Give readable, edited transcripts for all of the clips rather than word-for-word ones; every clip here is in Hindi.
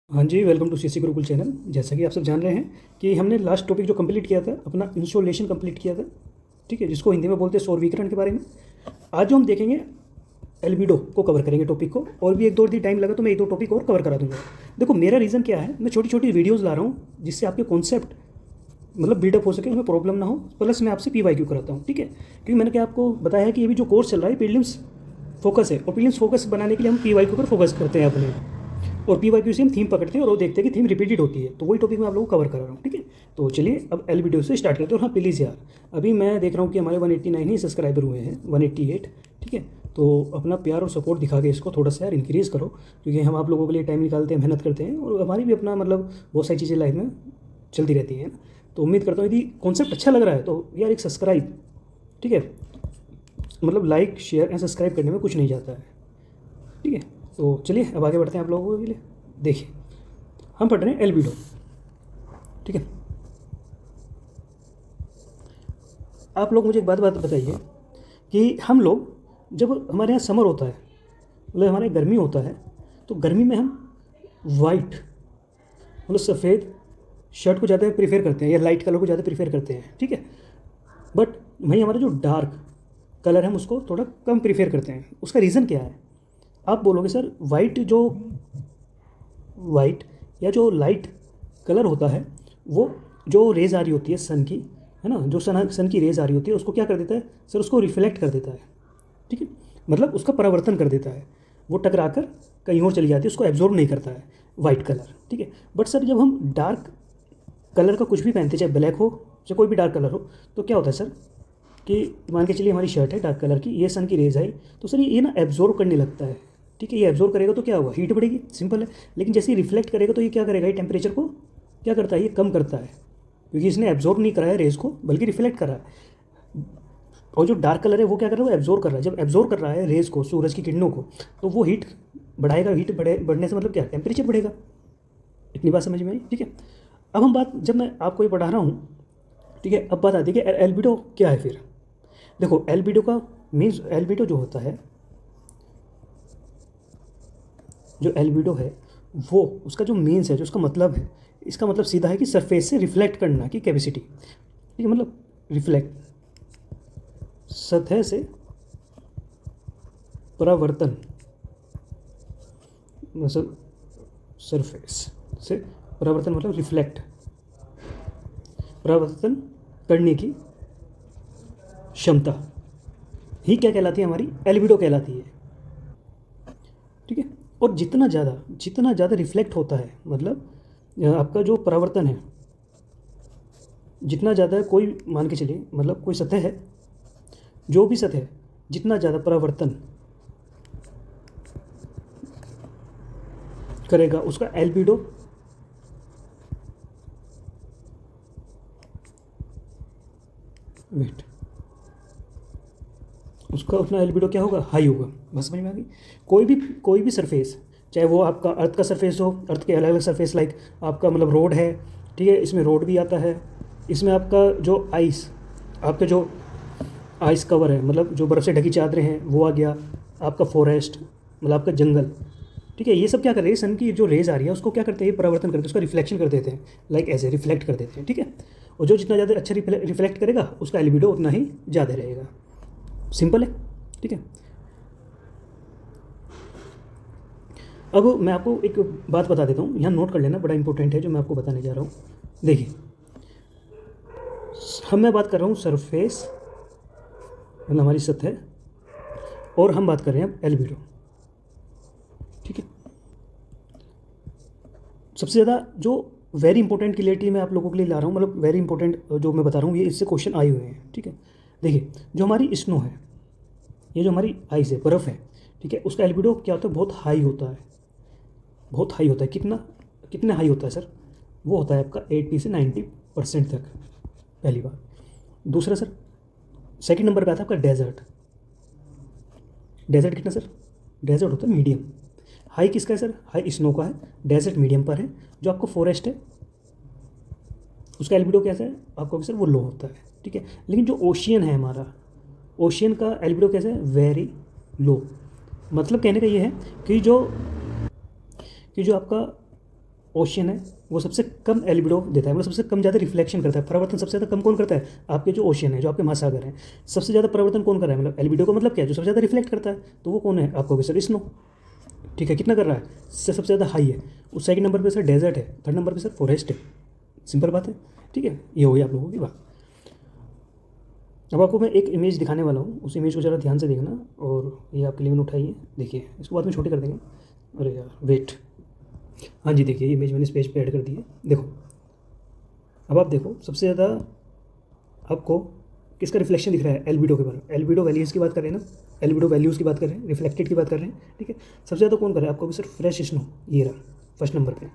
हाँ जी, welcome to CC Gurukul channel. जैसा कि आप सब जान रहे हैं कि हमने लास्ट टॉपिक जो कंप्लीट किया था अपना इंसोलेशन कंप्लीट किया था, ठीक है, जिसको हिंदी में बोलते हैं सौर विकिरण के बारे में। आज जो हम देखेंगे एल्बिडो को कवर करेंगे टॉपिक को, और भी एक दो दिन टाइम लगा तो मैं एक दो टॉपिक और कवर करा दूंगा। देखो मेरा रीज़न क्या है, मैं छोटी छोटी वीडियोज़ ला रहा हूँ जिससे आपके कॉन्सेप्ट मतलब बिल्डअप हो सके, उसमें प्रॉब्लम ना हो, प्लस मैं आपसे PYQ कराता हूँ, ठीक है। क्योंकि मैंने क्या आपको बताया है कि ये भी जो कोर्स चल रहा है प्रीलिम्स फोकस है, और प्रीलिम्स फोकस बनाने के लिए हम PYQ पर फोकस करते हैं अपने, और PYQ से हम थीम पकड़ते हैं और वो देखते हैं कि थीम रिपीटेड होती है। तो वही टॉपिक मैं आप लोगों को कवर करा रहा हूँ, ठीक है। तो चलिए अब एल वीडियो से स्टार्ट करते हैं। और हाँ प्लीज़ यार, अभी मैं देख रहा हूँ कि हमारे 189 ही सब्सक्राइबर हुए हैं, 188, ठीक है। तो अपना प्यार और सपोर्ट दिखा के इसको थोड़ा सा यार इंक्रीज़ करो, क्योंकि हम आप लोगों के लिए टाइम निकालते हैं, मेहनत करते हैं, और हमारी भी अपना मतलब बहुत सारी चीज़ें लाइफ में चलती रहती हैं ना। तो उम्मीद करता हूँ यदि कॉन्सेप्ट अच्छा लग रहा है तो यार एक सब्सक्राइब, ठीक है, मतलब लाइक शेयर एंड सब्सक्राइब करने में कुछ नहीं जाता है, ठीक है। तो चलिए अब आगे बढ़ते हैं आप लोगों के लिए। देखिए हम पढ़ रहे हैं एल्बिडो, ठीक है। आप लोग मुझे एक बात बात बताइए कि हम लोग जब हमारे यहाँ समर होता है, मतलब हमारे गर्मी होता है, तो गर्मी में हम वाइट मतलब सफ़ेद शर्ट को ज़्यादा प्रीफर करते हैं या लाइट कलर को ज़्यादा प्रीफर करते हैं, ठीक है। बट वहीं हमारा जो डार्क कलर है हम उसको थोड़ा कम प्रीफर करते हैं। उसका रीज़न क्या है? आप बोलोगे सर वाइट या जो लाइट कलर होता है वो जो रेज़ आ रही होती है सन की, है ना, जो सन की रेज़ आ रही होती है उसको क्या कर देता है सर, उसको रिफ्लेक्ट कर देता है, ठीक है। मतलब उसका परावर्तन कर देता है, वो टकरा कर कहीं और चली जाती है, उसको एब्जॉर्ब नहीं करता है वाइट कलर, ठीक है। बट सर जब हम डार्क कलर का कुछ भी पहनते हैं, चाहे ब्लैक हो चाहे कोई भी डार्क कलर हो, तो क्या होता है सर कि मान के चलिए हमारी शर्ट है डार्क कलर की, ये सन की रेज़ आई तो सर ये ना एब्जॉर्ब करने लगता है, ठीक है। ये एब्जॉर्ब करेगा तो क्या होगा, हीट बढ़ेगी, सिंपल है। लेकिन जैसे ही रिफ्लेक्ट करेगा तो ये क्या करेगा, ये टेम्परेचर को क्या करता है, ये कम करता है, क्योंकि इसने एब्जॉर्ब नहीं करा है रेज़ को बल्कि रिफ्लेक्ट करा है। और जो डार्क कलर है वो क्या कर रहा है, वो एब्जॉर्ब कर रहा है। जब एब्जॉर्ब कर रहा है रेज़ को, सूरज की किरणों को, तो वो हीट बढ़ाएगा। हीट बढ़ने से मतलब क्या, टेम्परेचर बढ़ेगा। इतनी बात समझ में आई, ठीक है। अब हम बात, जब मैं आपको ये पढ़ा रहा हूँ, ठीक है, अब बात आती है कि एल्बिडो क्या है फिर। देखो एल्बिडो का मीन्स, एल्बिडो जो होता है, जो एल्बिडो है वो उसका जो मीन्स है, जो उसका मतलब है, इसका मतलब सीधा है कि सरफेस से रिफ्लेक्ट करना की कैपेसिटी, ठीक है। मतलब रिफ्लेक्ट, सतह से परावर्तन, मतलब सरफेस से परावर्तन मतलब रिफ्लेक्ट, परावर्तन करने की क्षमता ही क्या कहलाती है, हमारी एल्बिडो कहलाती है, ठीक है। और जितना ज़्यादा रिफ्लेक्ट होता है, मतलब आपका जो परावर्तन है जितना ज़्यादा, कोई मान के चलिए मतलब कोई सतह है, जो भी सतह है, जितना ज़्यादा परावर्तन करेगा उसका एल्बिडो वेट, उसका उतना एल्बिडो क्या होगा, हाई होगा। बस समझ में आ गई। कोई भी सरफेस, चाहे वो आपका अर्थ का सरफेस हो, अर्थ के अलग अलग सरफेस, लाइक आपका मतलब रोड है, ठीक है, इसमें रोड भी आता है। इसमें आपका जो आइस, आपका जो आइस कवर है, मतलब जो बर्फ़ से ढकी चादरें हैं वो आ गया। आपका फॉरेस्ट मतलब आपका जंगल, ठीक है। ये सब क्या कर रहे हैं, सन की जो रेज़ आ रही है उसको क्या करते हैं, परावर्तन करते हैं, उसका रिफ्लेक्शन कर देते हैं, लाइक ऐसे रिफ्लेक्ट कर देते हैं, ठीक है। और जो जितना ज़्यादा अच्छा रिफ्लेक्ट करेगा उसका एल्बिडो उतना ही ज़्यादा रहेगा। सिंपल है, ठीक है। अब मैं आपको एक बात बता देता हूँ, यहाँ नोट कर लेना, बड़ा इंपॉर्टेंट है जो मैं आपको बताने जा रहा हूँ। देखिए मैं बात कर रहा हूँ सरफेस, मतलब हमारी सतह, और हम बात कर रहे हैं अब एल्बिडो, ठीक है। सबसे ज़्यादा जो वेरी इंपॉर्टेंट क्लियरिटी मैं आप लोगों के लिए ला रहा हूँ, मतलब वेरी इंपॉर्टेंट जो मैं बता रहा हूँ, ये इससे क्वेश्चन आए हुए हैं, ठीक है। देखिए जो हमारी स्नो है, ये जो हमारी आइस है, बर्फ़ है, ठीक है, उसका एल्बिडो क्या होता है, बहुत हाई होता है, बहुत हाई होता है। कितना हाई होता है सर, वो होता है आपका 80 से 90% तक, पहली बात। दूसरा सर, सेकंड नंबर पे आता है आपका डेजर्ट। डेजर्ट कितना सर, डेजर्ट होता है मीडियम। हाई किसका है सर, हाई स्नो का है, डेजर्ट मीडियम पर है। जो आपको फॉरेस्ट है उसका एल्बिडो कैसा है, आपको सर वो लो होता है, ठीक है। लेकिन जो ओशियन है हमारा, ओशियन का एल्बिडो कैसा है, वेरी लो। मतलब कहने का ये है कि जो आपका ओशियन है वो सबसे कम एल्बिडो देता है, मतलब सबसे कम ज़्यादा रिफ्लेक्शन करता है। परावर्तन सबसे ज़्यादा कम कौन करता है? आपके जो ओशियन है, जो आपके महासागर हैं। सबसे ज़्यादा परावर्तन कौन कर रहा है? मतलब एल्बिडो का मतलब क्या है? जो सबसे ज़्यादा रिफ्लेक्ट करता है, तो वो कौन है? आपको कहोगे सर स्नो। ठीक है, कितना कर रहा है? सबसे ज़्यादा हाई है। उस सेकंड नंबर पे सर डेजर्ट है, थर्ड नंबर पे सर फॉरेस्ट है। सिंपल बात है। ठीक है, ये हो गई आप लोगों की बात। अब आपको मैं एक इमेज दिखाने वाला हूँ, उस इमेज को ज़रा ध्यान से देखना, और ये आपके लिए मैंने उठाई है, देखिए। इसको बाद में छोटे कर देंगे। अरे यार वेट, हाँ जी, देखिए ये इमेज मैंने इस पेज पे ऐड कर दी है। देखो, अब आप देखो सबसे ज़्यादा आपको किसका रिफ्लेक्शन दिख रहा है? एल्बिडो के बारे में। एल्बिडो वैल्यूज़ की बात कर रहे हैं ना, एल्बिडो वैल्यूज़ की बात कर रहे हैं, रिफ्लेक्टेड की बात कर रहे हैं। ठीक है, सबसे ज़्यादा कौन कर रहा है? आपको सर फ्रेश स्नो, ये रहा फर्स्ट नंबर पे।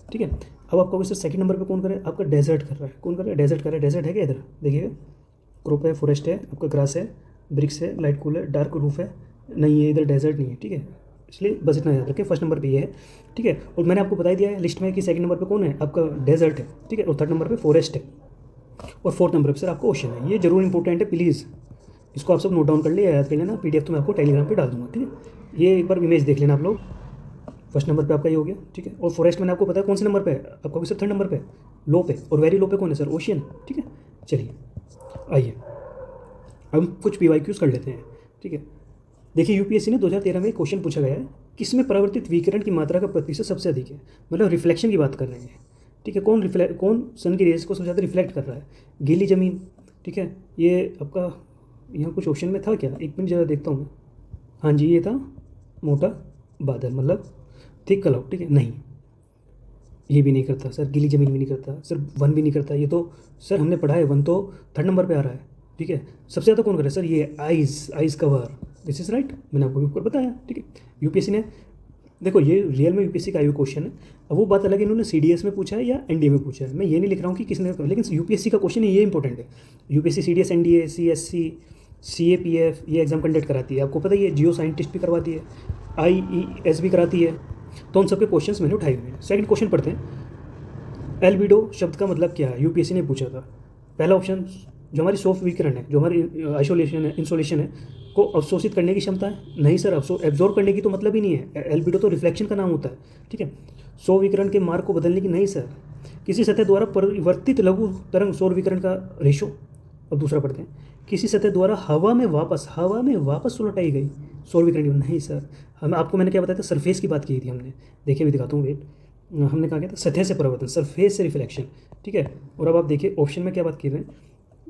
ठीक है, अब आपको सर सेकंड नंबर पे कौन कर रहा है? आपका डेजर्ट कर रहा है। कौन कर रहा है? डेजर्ट कर रहा है। डेजर्ट है क्या इधर? देखिएगा, क्रॉप है, फॉरेस्ट है, आपका ग्रास है, ब्रिक्स है, लाइट कूल है, डार्क रूफ है, नहीं है इधर डेजर्ट नहीं है। ठीक है, इसलिए बस इतना याद रखें, फर्स्ट नंबर पे ये है। ठीक है, और मैंने आपको बता दिया है लिस्ट में कि सेकंड नंबर पे कौन है? आपका डेजर्ट है। ठीक है, और थर्ड नंबर पे फॉरेस्ट है, और फोर्थ नंबर पे सर आपका ओशन है। ये जरूर इंपॉर्टेंट है, प्लीज़ इसको आप सब नोट डाउन कर लिया, याद कर लेना। पीडीएफ तो मैं आपको टेलीग्राम पे डाल दूंगा। ठीक है, ये एक बार इमेज देख लेना आप लोग। फर्स्ट नंबर पे आपका ये हो गया। ठीक है, और फॉरेस्ट मैंने आपको पता है कौन से नंबर पे है? आपका सर थर्ड नंबर पे, लो पे, और वेरी लो पे कौन है सर? ओशियन। ठीक है, चलिए आइए अब हम कुछ पीवाईक्यूज कर लेते हैं। ठीक है, देखिए यूपीएससी ने 2013 में एक क्वेश्चन पूछा गया है, किसमें परावर्तित विकिरण की मात्रा का प्रतिशत सबसे अधिक है? मतलब रिफ्लेक्शन की बात कर रहे हैं। ठीक है, कौन सन की रेज को सबसे ज़्यादा रिफ्लेक्ट कर रहा है? गीली ज़मीन। ठीक है, ये आपका यहाँ कुछ ऑप्शन में था क्या? एक मिनट ज़रा देखता हूँ मैं। हाँ जी, ये था मोटा बादल, मतलब थिक क्लाउड। ठीक है, नहीं ये भी नहीं करता सर, गीली ज़मीन भी नहीं करता सर, वन भी नहीं करता। ये तो सर हमने पढ़ा है, वन तो थर्ड नंबर पे आ रहा है। ठीक है, सबसे ज़्यादा कौन कर रहा है सर? ये eyes cover, this is right, मैंने आपको ऊपर बताया। ठीक है, यूपीएससी ने, देखो ये रियल में यूपीएससी का आयु क्वेश्चन है। अब वो बात अलग है इन्होंने सीडीएस में पूछा है या एनडीए में पूछा है, मैं ये नहीं लिख रहा हूँ कि किसने, लेकिन यूपीएससी का क्वेश्चन है, ये इंपॉर्टेंट है। UPSC CDS, NDA, CSC, CAPF ये एग्जाम कंडक्ट कराती है, आपको पता ही है। जियो साइंटिस्ट भी करवाती है, आईईएस भी कराती है। तो उन सबके क्वेश्चंस मैंने उठाए हुए हैं। सेकंड क्वेश्चन पढ़ते हैं, एल्बिडो शब्द का मतलब क्या है? यूपीएससी ने पूछा था। पहला ऑप्शन, जो हमारी सॉफ्ट विकिरण है, जो हमारी आइसोलेशन है, इंसोलेशन है, को अवशोषित करने की क्षमता है। नहीं सर, एब्जॉर्ब करने की तो मतलब ही नहीं है, एल्बिडो तो रिफ्लेक्शन का नाम होता है। ठीक है, सौर विकिरण के मार्ग को बदलने की, नहीं सर। किसी सतह द्वारा परिवर्तित लघु तरंग सौर विकिरण का रेशो। अब दूसरा पढ़ते हैं, किसी सतह द्वारा हवा में वापस सुलटाई गई सौर विकिरण की, नहीं सर। हम आपको मैंने क्या बताया था? सरफेस की बात की थी हमने, देखिए मैं दिखाता हूँ, वेट। हमने कहा क्या था? सतह से परावर्तन, सरफेस से रिफ्लेक्शन। ठीक है, और अब आप देखिए ऑप्शन में क्या बात कर रहे हैं?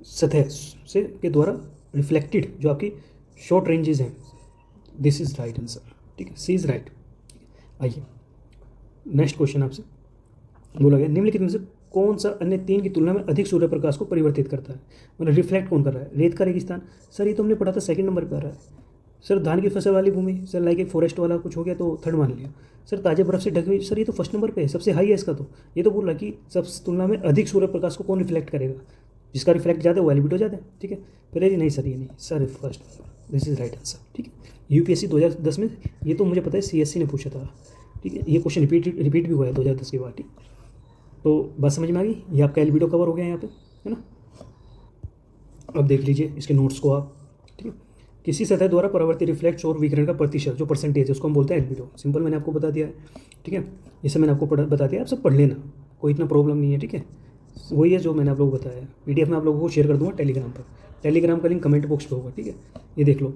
सतह से के द्वारा रिफ्लेक्टेड जो आपकी शॉर्ट रेंजेस हैं, दिस इज राइट आंसर। ठीक है, सी इज राइट। आइए नेक्स्ट क्वेश्चन आपसे बोला गया, निम्नलिखित में से कौन सा अन्य तीन की तुलना में अधिक सूर्य प्रकाश को परिवर्तित करता है? मतलब रिफ्लेक्ट कौन कर रहा है? रेत का रेगिस्तान, सर ये तो हमने पढ़ा था, सेकंड नंबर पर आ रहा है। सर धान की फसल वाली भूमि, सर लाइक एक फॉरेस्ट वाला कुछ हो गया तो थर्ड मान लिया। सर ताजे बर्फ से ढकी हुई, सर ये तो फर्स्ट नंबर पे है, सबसे हाई है इसका। तो ये तो बोल रहा है कि सब तुलना में अधिक सूर्य प्रकाश को कौन रिफ्लेक्ट करेगा? जिसका रिफ्लेक्ट ज़्यादा है वो एल्बिडो ज़्यादा है। ठीक है, फिर ये नहीं सर, ये नहीं sir, first, this is right answer. ठीक है, यूपीएससी 2010 में, ये तो मुझे पता है सीएससी ने पूछा था। ठीक है, ये क्वेश्चन रिपीट भी हुआ है 2010 के बाद। ठीक, तो बात समझ में आ गई, ये आपका एल्बिडो कवर हो गया यहाँ पे, है ना। अब देख लीजिए इसके नोट्स को आप। ठीक है, किसी सतह द्वारा परावर्तित रिफ्लेक्ट सौर विकिरण का प्रतिशत, जो परसेंटेज है, उसको हम बोलते हैं एल्बिडो। सिंपल, मैंने आपको बता दिया है। ठीक है, ये सब मैंने आपको बता दिया, आप सब पढ़ लेना, कोई इतना प्रॉब्लम नहीं है। ठीक है, वही है जो मैंने आप लोगों को बताया। पीडीएफ में आप लोगों को शेयर कर दूंगा टेलीग्राम पर, टेलीग्राम का लिंक कमेंट बॉक्स पे होगा। ठीक है, ये देख लो,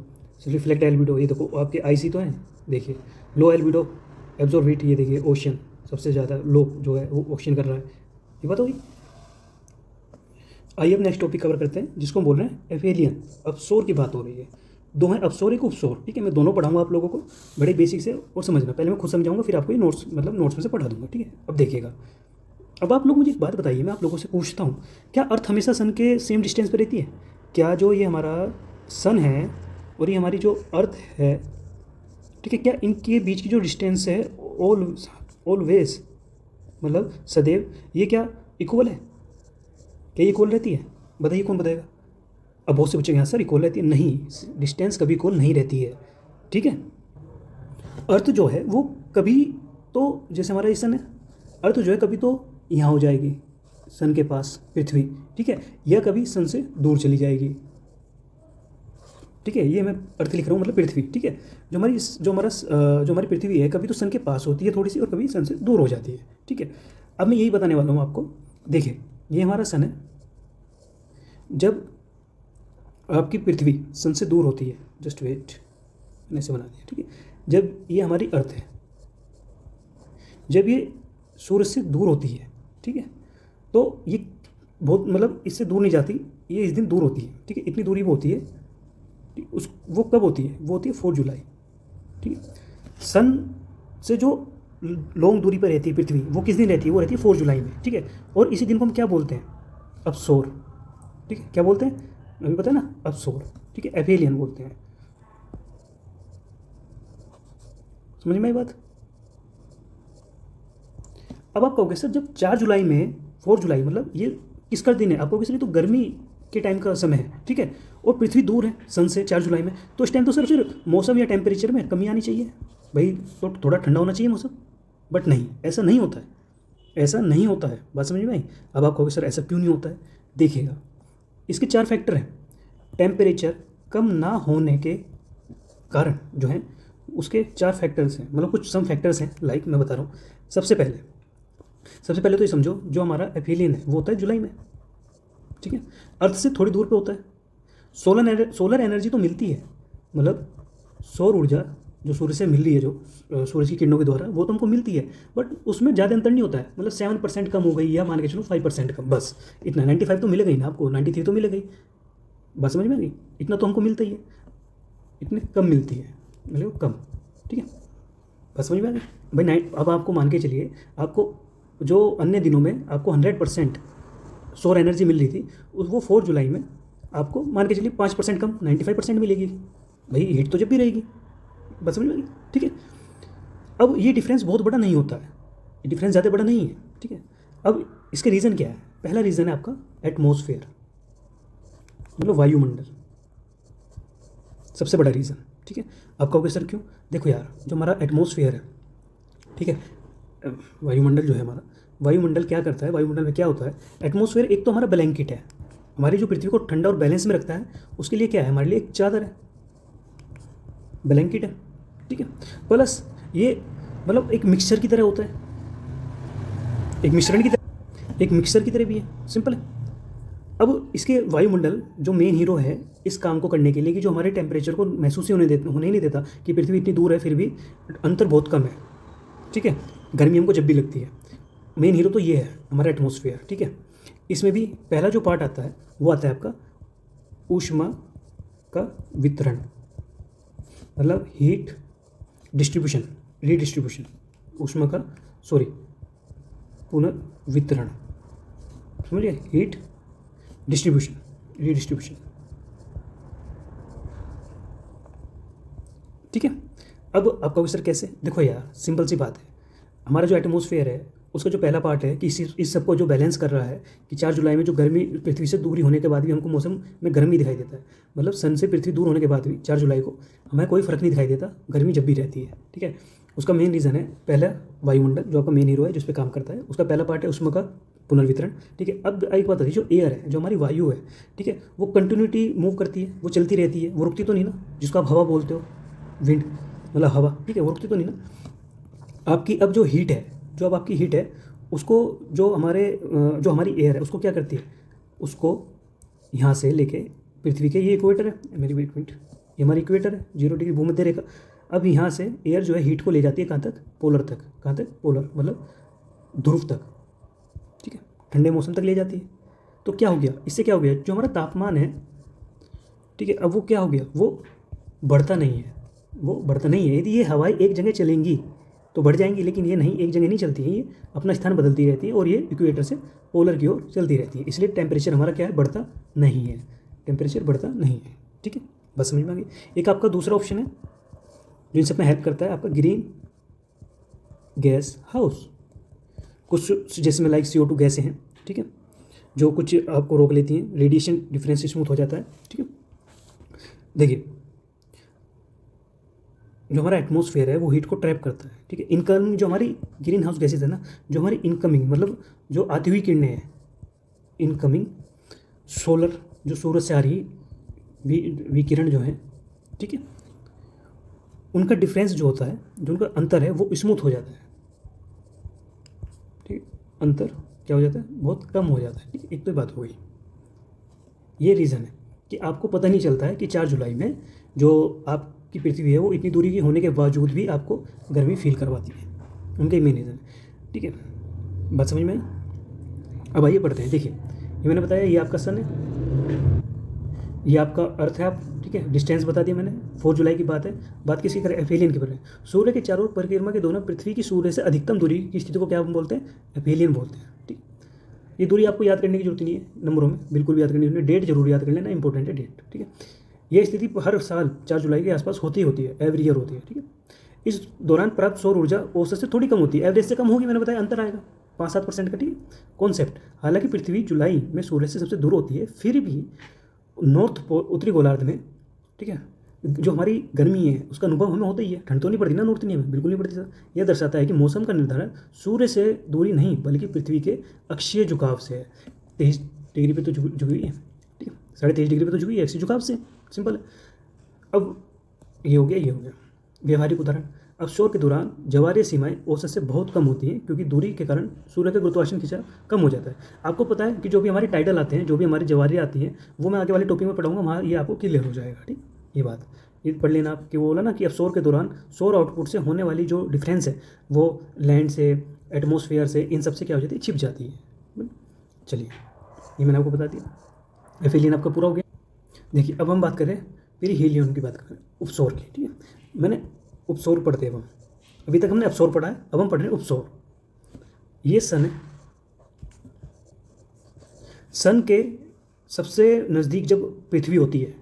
रिफ्लेक्ट एल्बिडो, ये देखो आपके आईसी तो है, देखिए लो एल्बिडो एब्जॉर्ब हीट, ये देखिए ओशन सबसे ज़्यादा लो जो है वो ओशन कर रहा है, ये बात होगी। आइए अब नेक्स्ट टॉपिक कवर करते हैं, जिसको हम बोल रहे हैं एफेलियन। अपसोर की बात हो रही है, दो हैं अपसोर एक उपसोर। ठीक है, मैं दोनों पढ़ाऊंगा आप लोगों को, बड़े बेसिक से और समझना। पहले मैं खुद समझाऊंगा, फिर आपको ये नोट्स नोट्स में से पढ़ा दूंगा। ठीक है, अब देखिएगा। अब आप लोग मुझे एक बात बताइए, मैं आप लोगों से पूछता हूँ, क्या अर्थ हमेशा सन के सेम डिस्टेंस पर रहती है? क्या जो ये हमारा सन है और ये हमारी जो अर्थ है, ठीक है, क्या इनके बीच की जो डिस्टेंस है ऑलवेज, मतलब सदैव, ये क्या इक्वल है? क्या ये इक्वल रहती है? बताइए, कौन बताएगा? अब बहुत से बच्चे यहाँ सर इक्वल रहती है, नहीं, डिस्टेंस कभी इक्वल नहीं रहती है। ठीक है, अर्थ जो है वो कभी तो, जैसे हमारा ये सन है, अर्थ जो है कभी तो यहाँ हो जाएगी सन के पास, पृथ्वी। ठीक है, या कभी सन से दूर चली जाएगी। ठीक है, ये मैं अर्थ लिख रहा हूँ, मतलब पृथ्वी। ठीक है, जो हमारी पृथ्वी है, कभी तो सन के पास होती है थोड़ी सी, और कभी सन से दूर हो जाती है। ठीक है। अब मैं यही बताने वाला हूँ आपको। देखिए, ये हमारा सन है। जब आपकी पृथ्वी सन से दूर होती है, जस्ट वेट, मैंने ऐसे बना दिया, ठीक है। जब ये हमारी अर्थ है, जब ये सूरज से दूर होती है, ठीक है, तो ये बहुत मतलब इससे दूर नहीं जाती, ये इस दिन दूर होती है, ठीक है। इतनी दूरी वो होती है, उस वो कब होती है? वो होती है 4 जुलाई, ठीक है। सन से जो लॉन्ग दूरी पर रहती है पृथ्वी, वो किस दिन रहती है? वो रहती है 4 जुलाई में, ठीक है। और इसी दिन को हम क्या बोलते हैं? अपसोर, ठीक है। क्या बोलते हैं? अभी पता है ना, अपसोर, ठीक है। एफेलियन बोलते हैं। समझ में आई बात? अब आप कहोगे सर जब 4 जुलाई में 4 जुलाई मतलब ये किसका दिन है? आप कहोगे सर ये तो गर्मी के टाइम का समय है, ठीक है, और पृथ्वी दूर है सन से 4 जुलाई में, तो इस टाइम तो सर फिर मौसम या टेम्परेचर में कमी आनी चाहिए भाई, तो थोड़ा ठंडा होना चाहिए मौसम। बट नहीं, ऐसा नहीं होता है, ऐसा नहीं होता है। बात समझ में आई? अब आप कहोगे सर ऐसा क्यों नहीं होता है? देखिएगा, इसके 4 फैक्टर हैं। टेम्परेचर कम ना होने के कारण जो है उसके 4 फैक्टर्स हैं, मतलब कुछ सम फैक्टर्स हैं, लाइक मैं बता रहा हूँ। सबसे पहले तो ये समझो, जो हमारा एफिलियन है वो होता है जुलाई में, ठीक है। अर्थ से थोड़ी दूर पे होता है। सोलर एनर्जी तो मिलती है, मतलब सौर ऊर्जा जो सूर्य से मिल रही है, जो सूरज की किरणों के द्वारा, वो तो हमको मिलती है, बट उसमें ज़्यादा अंतर नहीं होता है। मतलब 7% कम हो गई, या मान के चलो 5% कम, बस इतना। 95 तो मिलेगा ही ना आपको, 93 तो मिलेगा ही। बात समझ में आ गई? इतना तो हमको मिलता ही है, इतने कम मिलती है, मतलब कम, ठीक है। बस समझ में आ गई भाई? अब आपको मान के चलिए, आपको जो अन्य दिनों में आपको 100% सौर एनर्जी मिल रही थी, वो 4 जुलाई में आपको मान के चलिए 5% कम, 95% मिलेगी भाई। हीट तो जब भी रहेगी। बस समझ में आ गई? ठीक है। अब ये डिफरेंस बहुत बड़ा नहीं होता है, ये डिफरेंस ज़्यादा बड़ा नहीं है, ठीक है। अब इसके रीज़न क्या है? पहला रीज़न है आपका एटमॉस्फेयर, मतलब वायुमंडल, सबसे बड़ा रीज़न, ठीक है। आप कहोगे सर क्यों? देखो यार, जो हमारा एटमॉस्फेयर है, ठीक है, वायुमंडल जो है हमारा, वायुमंडल क्या करता है? वायुमंडल में क्या होता है? एटमॉस्फेयर एक तो हमारा ब्लैंकेट है, हमारी जो पृथ्वी को ठंडा और बैलेंस में रखता है, उसके लिए क्या है? हमारे लिए एक चादर है, ब्लैंकेट है, ठीक है। प्लस ये मतलब एक मिक्सचर की तरह होता है, एक मिश्रण की तरह, एक मिक्सर की तरह भी है, सिंपल है। अब इसके वायुमंडल जो मेन हीरो है इस काम को करने के लिए, कि जो हमारे टेम्परेचर को महसूस ही होने ही नहीं देता, कि पृथ्वी इतनी दूर है फिर भी अंतर बहुत कम है, ठीक है, गर्मी हमको जब भी लगती है। मेन हीरो तो ये है हमारा एटमॉस्फेयर, ठीक है। इसमें भी पहला जो पार्ट आता है वो आता है आपका ऊष्मा का वितरण, मतलब हीट डिस्ट्रीब्यूशन, रीडिस्ट्रीब्यूशन, ऊष्मा का पुनर्वितरण, समझिए, हीट डिस्ट्रीब्यूशन, रीडिस्ट्रीब्यूशन, ठीक है। अब आप कहोगे सर कैसे? देखो यार, सिंपल सी बात है, हमारा जो एटमॉस्फेयर है उसका जो पहला पार्ट है कि इस सबको जो बैलेंस कर रहा है, कि 4 जुलाई में जो गर्मी पृथ्वी से दूरी होने के बाद भी हमको मौसम में गर्मी दिखाई देता है, मतलब सन से पृथ्वी दूर होने के बाद भी 4 जुलाई को हमें कोई फ़र्क नहीं दिखाई देता, गर्मी जब भी रहती है, ठीक है। उसका मेन रीज़न है पहला वायुमंडल, जो आपका मेन हीरो है जिस पे काम करता है, उसका पहला पार्ट है ऊष्मा का पुनर्वितरण, ठीक है। अब एक बात आती है, जो एयर है, जो हमारी वायु है, ठीक है, वो कंटिन्यूटी मूव करती है, वो चलती रहती है, वो रुकती तो नहीं ना, जिसको आप हवा बोलते हो, विंड मतलब हवा, ठीक है, वो रुकती तो नहीं ना। आपकी अब जो हीट है, जो अब आपकी हीट है, उसको जो हमारी एयर है उसको क्या करती है? उसको यहाँ से लेके पृथ्वी के, ये इक्वेटर है मेरी, वेट मिनट, ये हमारी इक्वेटर है, 0 डिग्री भूमध्य रेखा। अब यहाँ से एयर जो है हीट को ले जाती है कहाँ तक? पोलर तक। कहाँ तक? पोलर, मतलब ध्रुव तक, ठीक है, ठंडे मौसम तक ले जाती है। तो क्या हो गया इससे? क्या हो गया, जो हमारा तापमान है, ठीक है, अब वो क्या हो गया? वो बढ़ता नहीं है, वो बढ़ता नहीं है। यदि ये हवाएं एक जगह चलेंगी तो बढ़ जाएंगी, लेकिन ये नहीं, एक जगह नहीं चलती है, ये अपना स्थान बदलती रहती है, और ये इक्वेटर से पोलर की ओर चलती रहती है। इसलिए टेम्परेचर हमारा क्या है? बढ़ता नहीं है, टेम्परेचर बढ़ता नहीं है, ठीक है। बस समझ में आ गई? एक आपका दूसरा ऑप्शन है जो इन सब में हेल्प करता है, आपका ग्रीन गैस हाउस। कुछ जैसे में लाइक CO2 गैसें हैं, ठीक है, जो कुछ आपको रोक लेती हैं, रेडिएशन डिफरेंस स्मूथ हो जाता है, ठीक है। देखिए, जो हमारा एटमॉस्फेयर है वो हीट को ट्रैप करता है, ठीक है। इनकमिंग जो हमारी ग्रीन हाउस गैसेज है ना, जो हमारी इनकमिंग मतलब जो आती हुई किरणें हैं, इनकमिंग सोलर, जो सूरज से आ रही विकिरण जो है, ठीक है, उनका डिफरेंस जो होता है, जो उनका अंतर है वो स्मूथ हो जाता है, ठीक है, अंतर क्या हो जाता है, बहुत कम हो जाता है। ठीक है, एक तो बात हो गई। ये रीज़न है कि आपको पता नहीं चलता है कि 4 जुलाई में जो आपकी पृथ्वी है वो इतनी दूरी की होने के बावजूद भी आपको गर्मी फील करवाती है। उनका मेन रीज़न है। ठीक है, बात समझ में आई? अब आइए पढ़ते हैं। देखिए, ये मैंने बताया, ये आपका सन है, ये आपका अर्थ है। आप ठीक है, डिस्टेंस बता दिया मैंने। 4 जुलाई की बात है। बात किसी करें, एफेलियन की करें। सूर्य के चारों ओर परिक्रमा के दौरान पृथ्वी की सूर्य से अधिकतम दूरी की स्थिति को क्या बोलते हैं, एफेलियन बोलते हैं। ठीक, ये दूरी आपको याद करने की जरूरत नहीं है नंबरों में, बिल्कुल भी याद करनी नहीं है। डेट जरूर याद कर लेना, इंपॉर्टेंट है डेट। ठीक है, ये स्थिति हर साल 4 जुलाई के आसपास होती है, एवरी ईयर होती है। ठीक है, इस दौरान प्राप्त सौर ऊर्जा औसत से थोड़ी कम होती है, एवरेज से कम होगी, मैंने बताया अंतर आएगा 5-7% का। ठीक है, कॉन्सेप्ट, हालांकि पृथ्वी जुलाई में सूर्य से सबसे दूर होती है, फिर भी नॉर्थ पोल, उत्तरी गोलार्ध में, ठीक है, जो हमारी गर्मी है उसका अनुभव हमें होता ही है। ठंड तो नहीं पड़ती ना नॉर्थ इंडिया में, बिल्कुल नहीं पड़ती सर। यह दर्शाता है कि मौसम का निर्धारण सूर्य से दूरी नहीं बल्कि पृथ्वी के अक्षीय झुकाव से है। 23 डिग्री पे तो झुकी हुई है। ठीक है, 23.5 डिग्री पे तो झुकी है, अक्षीय झुकाव से, सिंपल है। अब ये हो गया, ये हो गया व्यवहारिक उदाहरण। अब सौर के दौरान ज्वारीय सीमाएं औसत से बहुत कम होती हैं क्योंकि दूरी के कारण सूर्य का गुरुत्वाकर्षण खिंचाव कम हो जाता है। आपको पता है कि जो भी हमारे टाइडल आते हैं, जो भी हमारी ज्वारीय आती हैं, वो मैं आगे वाले टॉपिक में पढ़ाऊंगा, वहाँ ये आपको क्लियर हो जाएगा। ठीक, ये बात ये पढ़ लेना आप कि वो बोला ना कि अब सौर के दौरान सौर आउटपुट से होने वाली जो डिफरेंस है वो लैंड से, एटमोसफेयर से, इन सब से क्या हो जाती है, छिप जाती है। चलिए, ये मैंने आपको बता दिया। एफिलियन आपका पूरा हो गया। देखिए, अब हम बात करें पेरिहेलियन की, बात करें उपसौर की। ठीक है, मैंने उपसौर पढ़ते हैं हम, अभी तक हमने अपसौर पढ़ा है, अब हम पढ़ रहे हैं उपसौर। ये सन है, सन के सबसे नज़दीक जब पृथ्वी होती है,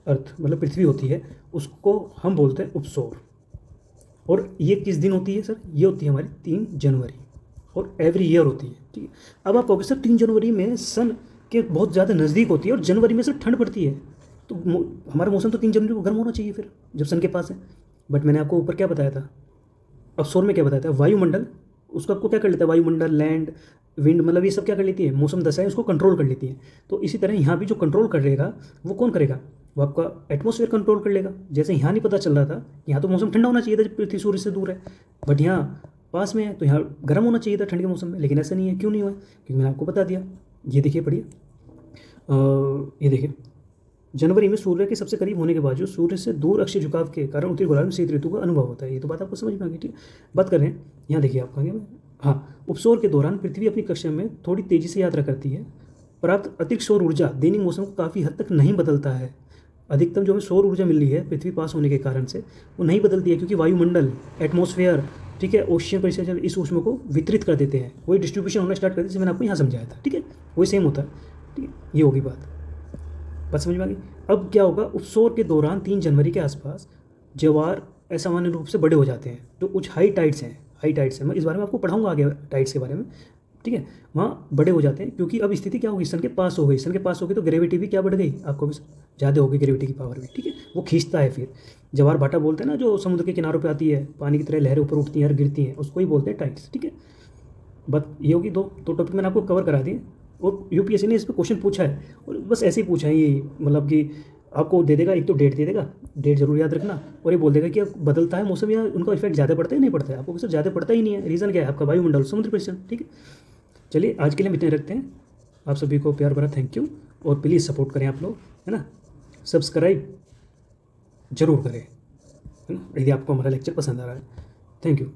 अर्थ मतलब पृथ्वी होती है, उसको हम बोलते हैं उपसौर। और ये किस दिन होती है सर, ये होती है हमारी 3 जनवरी, और एवरी ईयर होती है। ठीक है, अब आप कहोगे सर 3 जनवरी में सन के बहुत ज़्यादा नज़दीक होती है और जनवरी में सर ठंड पड़ती है, तो हमारा मौसम तो 3 जनवरी को गर्म होना चाहिए फिर, जब सन के पास है। बट मैंने आपको ऊपर क्या बताया था, अपसौर में क्या बताया था, वायुमंडल, उसको आपको क्या कर लेता है, वायुमंडल, लैंड, विंड, मतलब ये सब क्या कर लेती है, मौसम दशाएं उसको कंट्रोल कर लेती है। तो इसी तरह यहाँ भी जो कंट्रोल करेगा वो कौन करेगा, वो आपका एटमॉस्फेयर कंट्रोल कर लेगा। जैसे यहाँ नहीं पता चल रहा था, यहाँ तो मौसम ठंडा होना चाहिए था जब पृथ्वी सूर्य से दूर है, बट यहाँ पास में है तो यहाँ गर्म होना चाहिए था ठंड के मौसम में, लेकिन ऐसा नहीं है। क्यों नहीं हुआ, क्योंकि मैंने आपको बता दिया। ये देखिए, पढ़िए, ये देखिए, जनवरी में सूर्य के सबसे करीब होने के बावजूद सूर्य से दूर अक्षीय झुकाव के कारण उत्तरी गोलार्ध में शीत ऋतु का अनुभव होता है। ये तो बात आपको समझ में आ गई। ठीक, बात कर रहे हैं यहाँ, देखिए आपका हाँ, उपसौर के दौरान पृथ्वी अपनी कक्षा में थोड़ी तेजी से यात्रा करती है। प्राप्त अतिरिक्त सौर ऊर्जा दैनिक मौसम को काफ़ी हद तक नहीं बदलता है। अधिकतम जो हमें सौर ऊर्जा मिल रही है पृथ्वी पास होने के कारण से, वो नहीं बदलती है क्योंकि वायुमंडल, एटमॉस्फेयर, ठीक है, ओशियन परिसर इस ऊष्मा को वितरित कर देते हैं, वही डिस्ट्रीब्यूशन होना स्टार्ट कर देते हैं, जैसे मैंने आपको यहाँ समझाया था। ठीक है, वही सेम होता है। ठीक है, ये होगी बात समझ में आ गई। अब क्या होगा, उपसौर के दौरान 3 जनवरी के आसपास ज्वार असामान्य रूप से बड़े हो जाते हैं। तो कुछ हाई टाइड्स हैं, मैं इस बारे में आपको पढ़ाऊंगा आगे, टाइड्स के बारे में। ठीक है, वहाँ बड़े हो जाते हैं क्योंकि अब स्थिति क्या होगी, सन के पास हो गई। सन के पास हो गई तो ग्रेविटी भी क्या बढ़ गई, आपको भी ज़्यादा हो गई ग्रेविटी की पावर भी। ठीक है, वो खींचता है। फिर ज्वार भाटा बोलते हैं ना, जो समुद्र के किनारों पर आती है, पानी की तरह लहरें ऊपर उठती हैं और गिरती हैं, उसको ही बोलते हैं टाइड्स। ठीक है, बात ये होगी। दो टॉपिक मैंने आपको कवर करा दिए, और यूपीएससी ने इस पर क्वेश्चन पूछा है, और बस ऐसे ही पूछा है ये, मतलब कि आपको दे देगा, एक तो डेट दे देगा, डेट जरूर याद रखना, और ये बोल देगा कि अब बदलता है मौसम या उनका इफेक्ट ज़्यादा पड़ता है नहीं पड़ता है। आपको सर ज़्यादा पड़ता ही नहीं है, रीज़न क्या है, आपका वायुमंडल, समुद्र परिसर। ठीक है, चलिए आज के लिए हम इतने रखते हैं। आप सभी को प्यार भरा थैंक यू, और प्लीज़ सपोर्ट करें आप लोग, है ना, सब्सक्राइब जरूर करें, है ना, यदि आपको हमारा लेक्चर पसंद आ रहा है। Thank you.